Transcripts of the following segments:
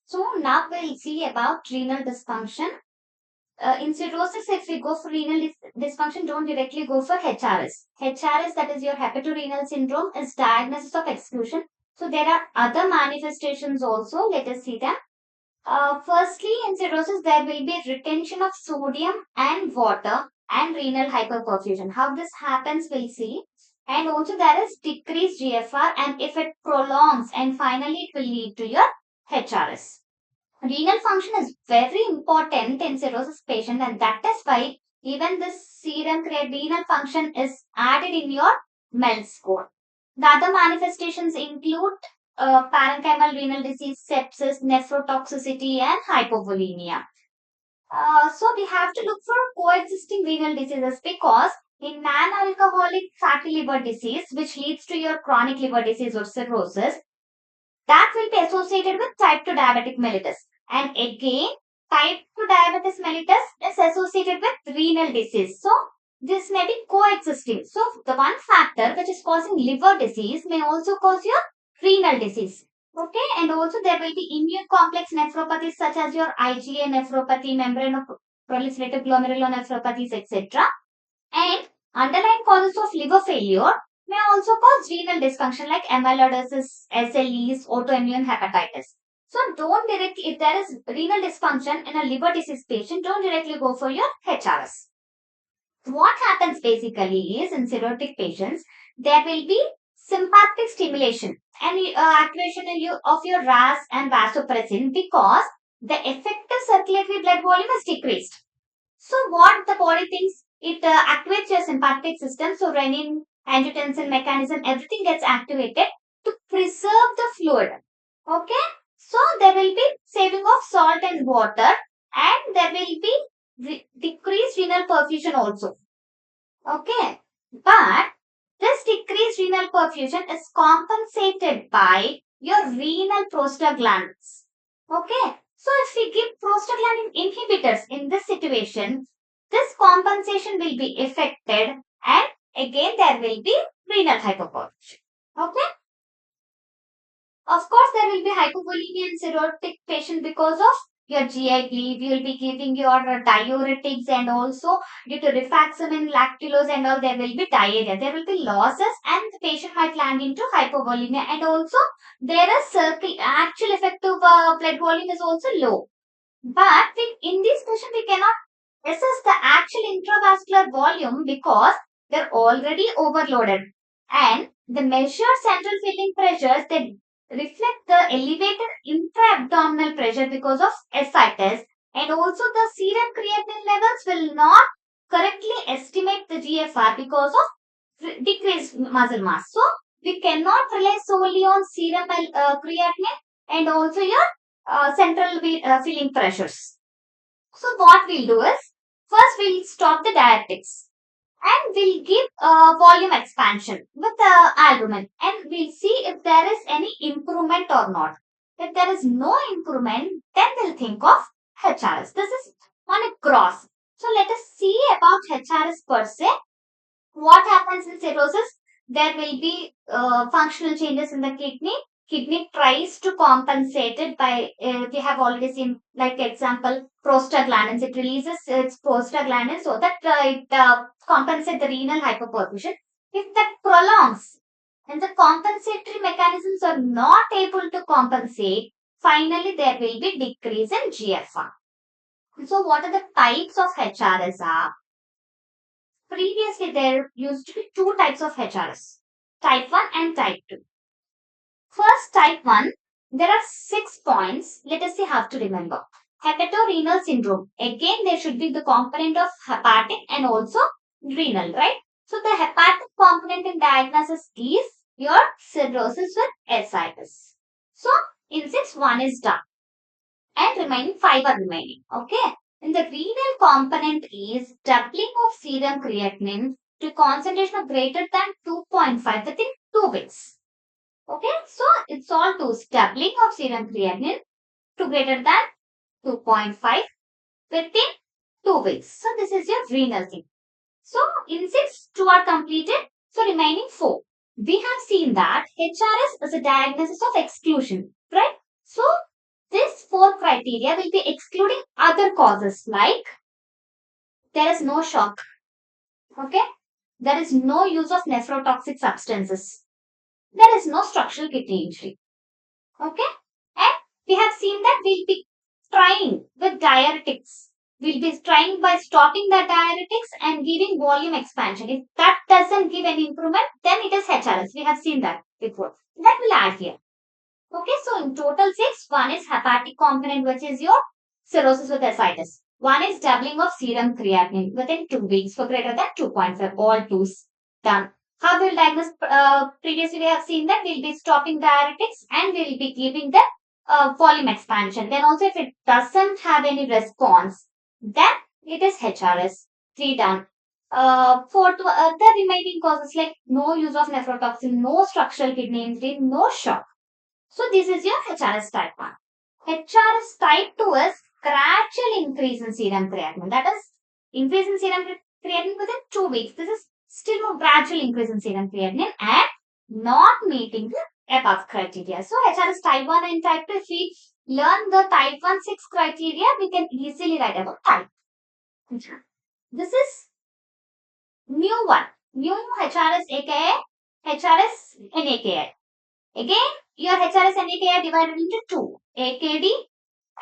So now we'll see about renal dysfunction. In cirrhosis, if we go for renal dysfunction, don't directly go for HRS. HRS, that is your hepatorenal syndrome, is diagnosis of exclusion. So there are other manifestations also. Let us see them. Firstly, in cirrhosis, there will be retention of sodium and water and renal hyperperfusion. How this happens, we'll see. And also there is decreased GFR, and if it prolongs, and finally it will lead to your HRS. Renal function is very important in cirrhosis patient, and that is why even this serum renal function is added in your MELD score. The other manifestations include parenchymal renal disease, sepsis, nephrotoxicity, and hypovolemia. So we have to look for coexisting renal diseases because in non-alcoholic fatty liver disease, which leads to your chronic liver disease or cirrhosis, that will be associated with type 2 diabetic mellitus. And again, type 2 diabetes mellitus is associated with renal disease. So, this may be coexisting. So, the one factor which is causing liver disease may also cause your renal disease. Okay, and also there will be immune complex nephropathies such as your IgA nephropathy, membranoproliferative glomerulonephropathies, etc. And underlying causes of liver failure may also cause renal dysfunction like amyloidosis, SLEs, autoimmune hepatitis. So don't directly, if there is renal dysfunction in a liver disease patient, don't directly go for your HRS. What happens basically is in cirrhotic patients, there will be sympathetic stimulation and activation of your RAS and vasopressin because the effective circulatory blood volume is decreased. So what the body thinks, it activates your sympathetic system. So renin, angiotensin mechanism, everything gets activated to preserve the fluid. Okay. So there will be saving of salt and water, and there will be decreased renal perfusion also. Okay. But this decreased renal perfusion is compensated by your renal prostaglandins. Okay. So if we give prostaglandin inhibitors in this situation, this compensation will be affected, and again there will be renal hyperperfusion. Okay. Of course, there will be hypovolemia in cirrhotic patient because of your GI bleed. You will be giving your diuretics, and also due to rifaximin, lactulose, and all, there will be diarrhea. There will be losses, and the patient might land into hypovolemia. And also, there is actual effective blood volume is also low. But in this patient, we cannot assess the actual intravascular volume because they're already overloaded. And the measured central filling pressures, they reflect the elevated intra-abdominal pressure because of ascites, and also the serum creatinine levels will not correctly estimate the GFR because of decreased muscle mass. So we cannot rely solely on serum creatinine and also your central filling pressures. So what we'll do is, first we'll stop the diuretics and we'll give volume expansion with albumin, and we'll see if there is any improvement or not. If there is no improvement, then we'll think of HRS. This is on a cross. So let us see about HRS per se. What happens in cirrhosis? There will be functional changes in the kidney. Kidney tries to compensate it by, we have already seen, like example, prostaglandins. It releases its prostaglandins so that it compensates the renal hyperperfusion. If that prolongs and the compensatory mechanisms are not able to compensate, finally there will be decrease in GFR. So what are the types of HRS are? Previously, there used to be two types of HRS, type 1 and type 2. First, type 1, there are 6 points. Let us see how to remember. Hepatorenal syndrome. Again, there should be the component of hepatic and also renal, right? So, the hepatic component in diagnosis is your cirrhosis with ascites. So, in 6, 1 is done and remaining 5 are remaining. Okay. And the renal component is doubling of serum creatinine to concentration of greater than 2.5 within 2 weeks. Okay, so it's all to doubling of serum creatinine to greater than 2.5 within 2 weeks. So this is your renal thing. So in 6, 2 are completed. So remaining 4. We have seen that HRS is a diagnosis of exclusion, right? So this 4 criteria will be excluding other causes like there is no shock, okay? There is no use of nephrotoxic substances. There is no structural kidney injury, okay? And we have seen that we'll be trying with diuretics. We'll be trying by stopping the diuretics and giving volume expansion. If that doesn't give any improvement, then it is HRS. We have seen that before. That will add here. Okay, so in total 6, one is hepatic component, which is your cirrhosis with ascites. One is doubling of serum creatinine within 2 weeks for greater than 2.5. All twos done. How we'll diagnose? Previously, we have seen that we'll be stopping diuretics and we'll be giving the volume expansion. Then also, if it doesn't have any response, then it is HRS. 3 done. For the remaining causes like no use of nephrotoxin, no structural kidney injury, no shock. So this is your HRS type 1. HRS type 2 is gradual increase in serum creatinine. That is increase in serum creatinine within 2 weeks. This is still more gradual increase in serum creatinine and not meeting the above criteria. So HRS type 1 and type 2, if we learn the type 1 6 criteria, we can easily write about type. This is new one. New HRS aka HRS and AKI. Again, your HRS and AKI are divided into 2, AKD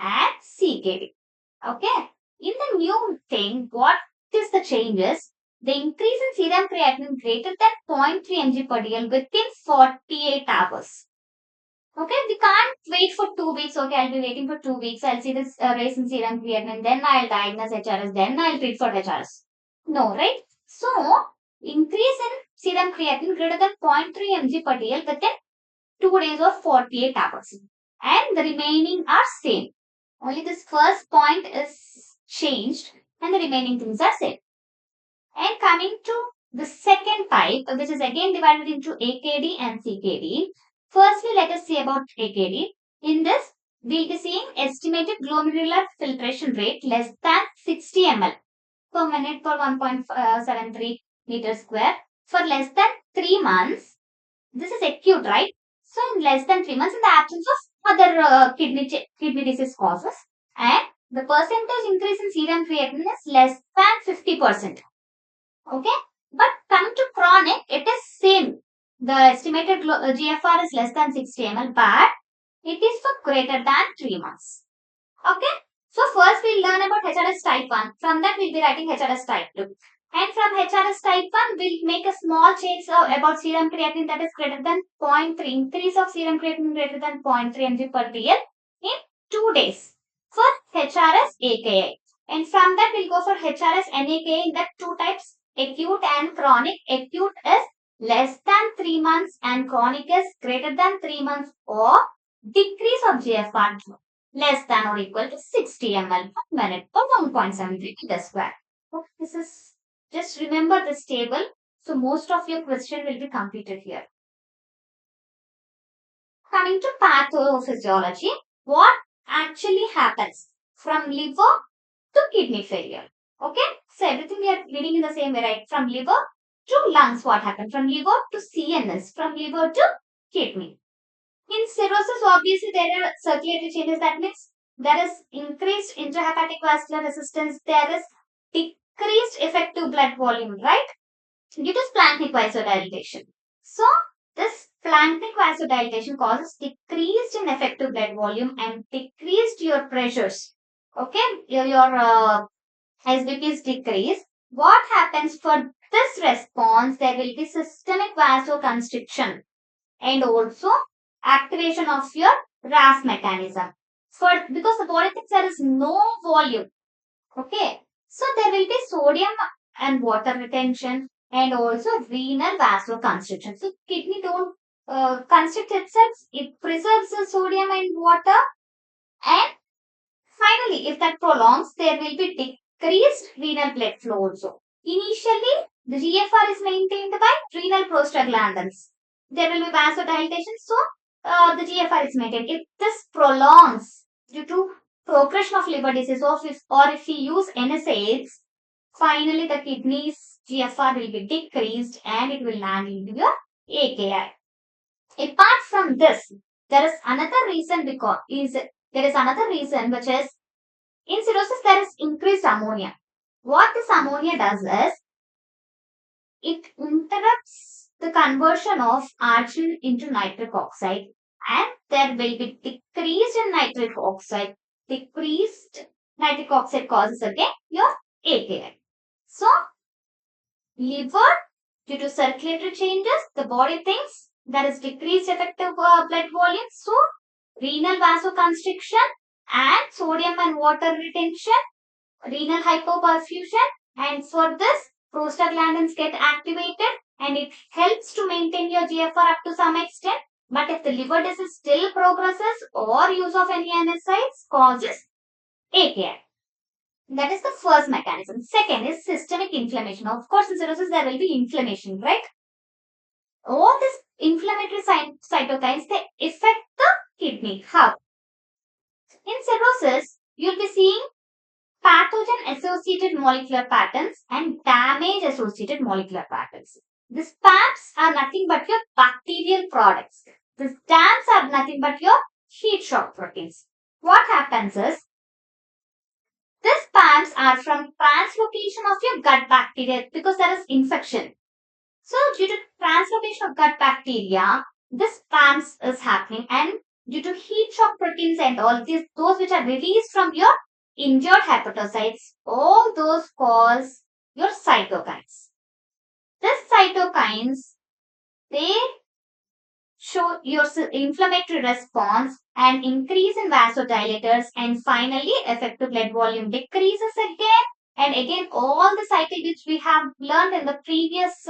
and CKD. Okay. In the new thing, what is the changes? The increase in serum creatinine greater than 0.3 mg per dl within 48 hours. Okay, we can't wait for 2 weeks. Okay, I'll be waiting for 2 weeks. I'll see this raise in serum creatinine, then I'll diagnose HRS, then I'll treat for HRS. No, right? So, increase in serum creatinine greater than 0.3 mg per dl within 2 days or 48 hours. And the remaining are same. Only this first point is changed and the remaining things are same. And coming to the second type, which is again divided into AKD and CKD. Firstly, let us see about AKD. In this, we'll be seeing estimated glomerular filtration rate less than 60 ml per minute per 1.73 meter square for less than 3 months. This is acute, right? So, in less than 3 months, in the absence of other kidney disease causes, and the percentage increase in serum creatinine is less than 50%. Okay, but coming to chronic, it is same. The estimated GFR is less than 60 ml, but it is for greater than 3 months. Okay, so first we'll learn about HRS type 1. From that, we'll be writing HRS type 2. And from HRS type 1, we'll make a small change about serum creatinine that is greater than 0.3. Increase of serum creatinine greater than 0.3 mg per dl in 2 days for HRS AKI. And from that, we'll go for HRS NAKI in that 2 types, acute and chronic. Acute is less than 3 months and chronic is greater than 3 months or decrease of GFR less than or equal to 60 ml per minute or 1.73 meter square. Okay, this is just remember this table. So most of your question will be completed here. Coming to pathophysiology, what actually happens from liver to kidney failure? Okay, so everything we are reading in the same way, right? From liver to lungs, what happened? From liver to CNS, from liver to kidney. In cirrhosis, obviously there are circulatory changes. That means there is increased intrahepatic vascular resistance. There is decreased effective blood volume, right? Due to splanchnic vasodilation. So, this splanchnic vasodilation causes decreased in effective blood volume and decreased your pressures. Okay, your SBP is decreased. What happens for this response? There will be systemic vasoconstriction and also activation of your RAS mechanism. Because the body thinks there is no volume. Okay. So there will be sodium and water retention and also renal vasoconstriction. So kidney don't constrict itself. It preserves the sodium and water. And finally, if that prolongs, there will be decreased renal blood flow also. Initially, the GFR is maintained by renal prostaglandins. There will be vasodilatation, so the GFR is maintained. If this prolongs due to progression of liver disease or if we use NSAIDs, finally the kidney's GFR will be decreased and it will land into your AKI. Apart from this, there is another reason because There is another reason, which is in cirrhosis there is increased ammonia. What this ammonia does is it interrupts the conversion of argil into nitric oxide, and there will be decrease in nitric oxide. Decreased nitric oxide causes again your AKI. So liver, due to circulatory changes, the body thinks there is decreased effective blood volume. So renal vasoconstriction and sodium and water retention, renal hypoperfusion, and for this prostaglandins get activated and it helps to maintain your GFR up to some extent. But if the liver disease still progresses or use of any NSAIDs causes AKI. That is the first mechanism. Second is systemic inflammation. Of course, in cirrhosis there will be inflammation, right? All these inflammatory cytokines, they affect the kidney. How? In cirrhosis, you'll be seeing pathogen associated molecular patterns and damage associated molecular patterns. These PAMs are nothing but your bacterial products. These DAMs are nothing but your heat shock proteins. What happens is these PAMs are from translocation of your gut bacteria because there is infection. So due to translocation of gut bacteria, this PAMs is happening, and due to heat shock proteins and all these, those which are released from your injured hepatocytes, all those cause your cytokines. These cytokines, they show your inflammatory response and increase in vasodilators, and finally effective blood volume decreases again and again. All the cycle which we have learned in the previous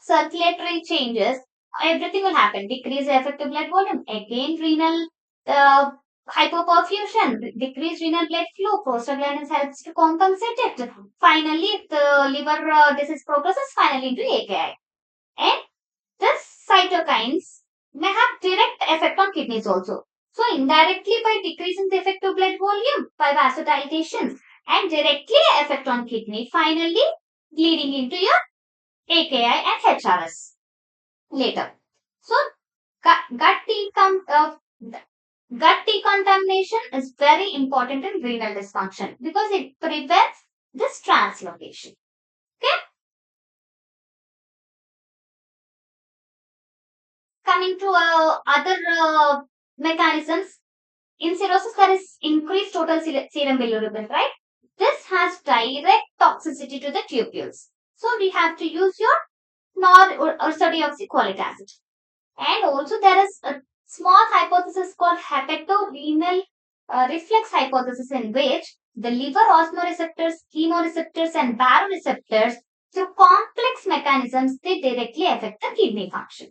circulatory changes, everything will happen. Decrease effective blood volume, again renal hypoperfusion, decreased renal blood flow, prostaglandins helps to compensate it. Finally, if the liver disease progresses, finally into AKI. And these cytokines may have direct effect on kidneys also. So indirectly by decreasing the effective blood volume by vasodilatations, and directly effect on kidney, finally leading into your AKI and HRS later. So gut decontamination is very important in renal dysfunction because it prevents this translocation. Okay. Coming to other mechanisms, in cirrhosis there is increased total serum bilirubin, right? This has direct toxicity to the tubules. So we have to use your or sodium-oxycholic acid. And also there is a small hypothesis called hepato-renal reflex hypothesis, in which the liver osmoreceptors, chemoreceptors and baroreceptors, through complex mechanisms, they directly affect the kidney function.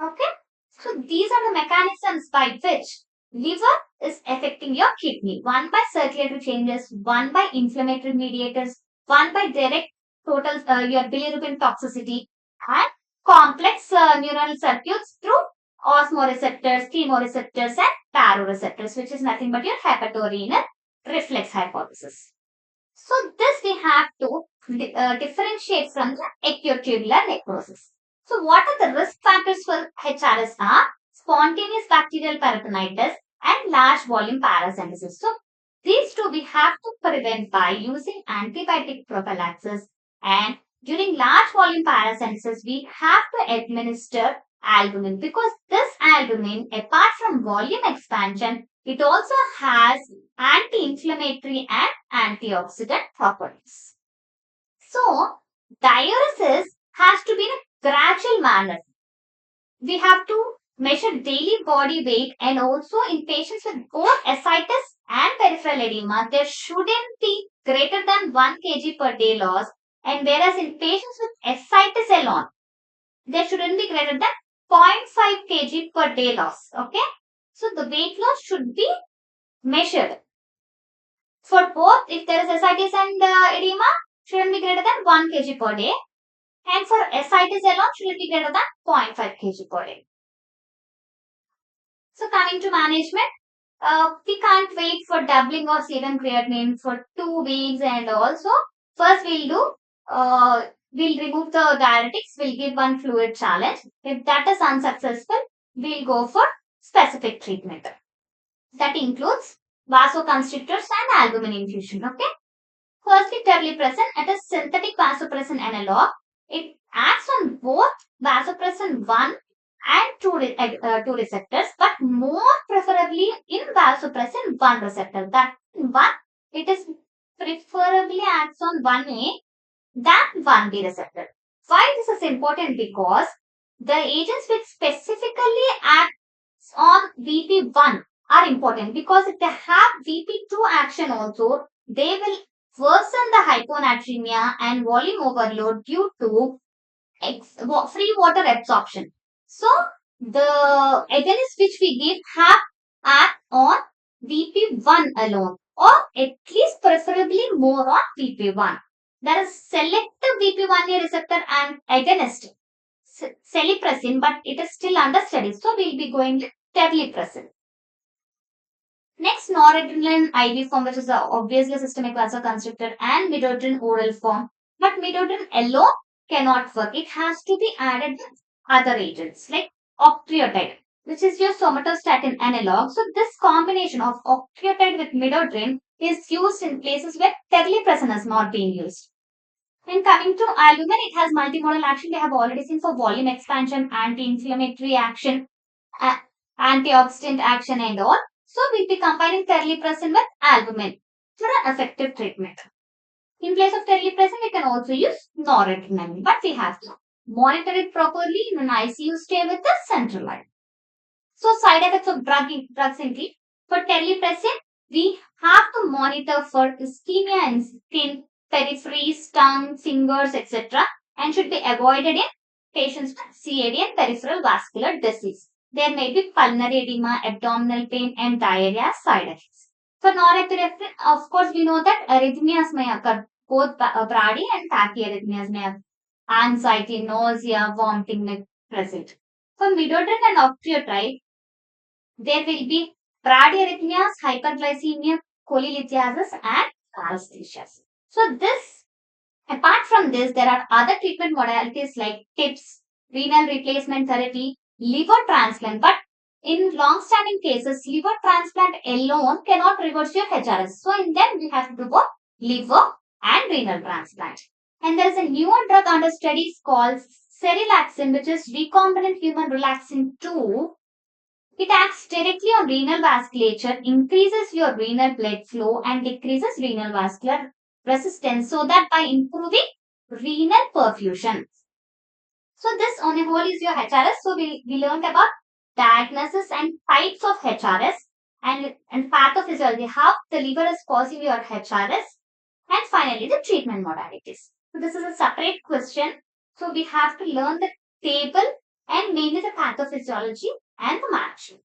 Okay, so these are the mechanisms by which liver is affecting your kidney. One by circulatory changes, one by inflammatory mediators, one by direct total your bilirubin toxicity, and complex neural circuits through osmoreceptors, chemoreceptors and baroreceptors, which is nothing but your hepatorenal reflex hypothesis. So this we have to differentiate from the acute tubular necrosis. So what are the risk factors for HRS are spontaneous bacterial peritonitis and large volume paracentesis. So these two we have to prevent by using antibiotic prophylaxis, and during large volume paracentesis we have to administer albumin, because this albumin, apart from volume expansion, it also has anti-inflammatory and antioxidant properties. So diuresis has to be in a gradual manner. We have to measure daily body weight, and also in patients with both ascites and peripheral edema, there shouldn't be greater than 1 kg per day loss, and whereas in patients with ascites alone, there shouldn't be greater than 0.5 kg per day loss. Okay, so the weight loss should be measured. For both, if there is ascites and edema, shouldn't be greater than 1 kg per day, and for ascites alone, should be greater than 0.5 kg per day. So coming to management, we can't wait for doubling of serum creatinine for 2 weeks, and also first we'll remove the diuretics, we'll give one fluid challenge. If that is unsuccessful, we'll go for specific treatment. That includes vasoconstrictors and albumin infusion. Okay. Firstly, terlipressin, it is synthetic vasopressin analog. It acts on both vasopressin 1 and 2 receptors, but more preferably in vasopressin 1 receptor. That one, it is preferably acts on 1A than 1B receptor. Why this is important? Because the agents which specifically act on VP1 are important, because if they have VP2 action also, they will worsen the hyponatremia and volume overload due to free water absorption. So the agonists which we give have act on VP1 alone, or at least preferably more on VP1. There is selective VP1A receptor and agonist celipressine, but it is still under study. So we'll be going with terlipressin. Next, noradrenaline IV form, which is obviously systemic vasoconstrictor, and midodrine oral form. But midodrine alone cannot work. It has to be added with other agents like octreotide, which is your somatostatin analog. So this combination of octreotide with midodrine is used in places where terlipressin is not being used. And coming to albumin, it has multimodal action. We have already seen for volume expansion, anti-inflammatory action, antioxidant action and all. So we'll be combining terlipressin with albumin for an effective treatment. In place of terlipressin, we can also use noradrenaline, but we have to monitor it properly in an ICU stay with the central line. So side effects of drugs include, for terlipressin, we have to monitor for ischemia in skin, peripheries, tongue, fingers, etc., and should be avoided in patients with CAD and peripheral vascular disease. There may be pulmonary edema, abdominal pain, and diarrhea side effects. For norepinephrine, of course, we know that arrhythmias may occur, both brady and tachyarrhythmias may occur. Anxiety, nausea, vomiting may present. For midodrine and octreotide, there will be bradyarrhythmias, hyperglycemia, cholelithiasis, and paresthesias. So this, apart from this, there are other treatment modalities like TIPS, renal replacement therapy, liver transplant. But in long-standing cases, liver transplant alone cannot reverse your HRS. So in them, we have to do both liver and renal transplant. And there is a newer drug under studies called cerilaxin, which is recombinant human relaxin 2. It acts directly on renal vasculature, increases your renal blood flow, and decreases renal vascular resistance, so that by improving renal perfusion. So this on a whole is your HRS. So we learned about diagnosis and types of HRS, and pathophysiology, how the liver is causing your HRS, and finally the treatment modalities. So this is a separate question. So we have to learn the table and mainly the pathophysiology and the management.